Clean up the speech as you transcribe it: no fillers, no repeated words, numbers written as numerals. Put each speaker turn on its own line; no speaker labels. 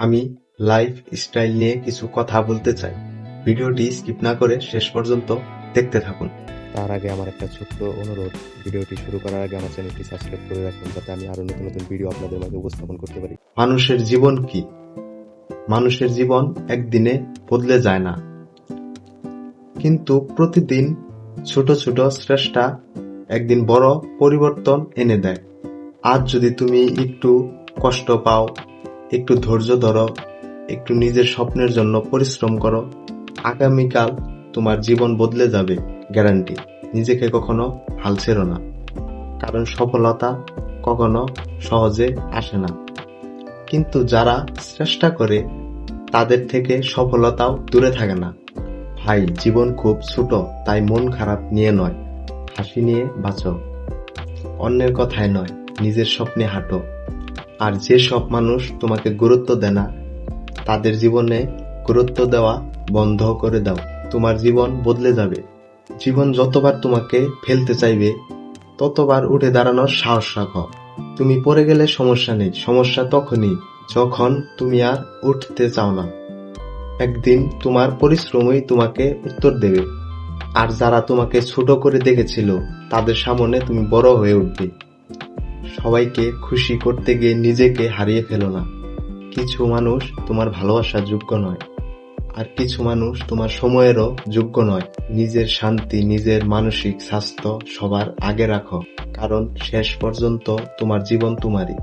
আমি life style নিয়ে কিছু কথা বলতে চাই। ভিডিওটি স্কিপ না করে শেষ পর্যন্ত দেখতে থাকুন।
তার আগে আমার একটা ছোট্ট অনুরোধ, ভিডিওটি শুরু করার আগে আমার চ্যানেলটি সাবস্ক্রাইব করে রাখুন যাতে আমি আরো নতুন নতুন ভিডিও আপনাদের মাঝে উপস্থাপন করতে পারি।
মানুষের জীবন কি? মানুষের জীবন একদিনে বদলে যায় না, কিন্তু প্রতিদিন ছোট ছোট চেষ্টা একদিন বড় পরিবর্তন এনে দেয়। আজ যদি তুমি একটু কষ্ট পাও, একটু ধৈর্য ধরো, একটু নিজের স্বপ্নের জন্য পরিশ্রম করো, আগামীকাল তোমার জীবন বদলে যাবে, গ্যারান্টি। নিজেকে কখনো হাল ছেড়ো না, কারণ সফলতা কখনো সহজে আসে না, কিন্তু যারা চেষ্টা করে তাদের থেকে সফলতাও দূরে থাকে না। ভাই, জীবন খুব ছোট, তাই মন খারাপ নিয়ে নয়, হাসি নিয়ে বাঁচো। অন্যের কথায় নয়, নিজের স্বপ্নে হাঁটো। আর যেসব মানুষ তোমাকে গুরুত্ব দেয় না, তাদের জীবনে গুরুত্ব দেওয়া বন্ধ করে দাও। তোমার জীবন বদলে যাবে। জীবন যতবার তোমাকে ফেলতে চাইবে, ততবার উঠে দাঁড়ানোর সাহস রাখো। তুমি পড়ে গেলে সমস্যা নেই, সমস্যা তখনই যখন তুমি আর উঠতে চাও না। একদিন তোমার পরিশ্রমই তোমাকে উত্তর দেবে। আর যারা তোমাকে ছোট করে দেখেছিল, তাদের সামনে তুমি বড় হয়ে উঠবে। সবাইকে খুশি করতে গিয়ে নিজেকে হারিয়ে ফেলো না। কিছু মানুষ তোমার ভালোবাসার যোগ্য নয়, আর কিছু মানুষ তোমার সময়েরও যোগ্য নয়। নিজের শান্তি, নিজের মানসিক স্বাস্থ্য সবার আগে রাখো, কারণ শেষ পর্যন্ত তোমার জীবন তোমারই।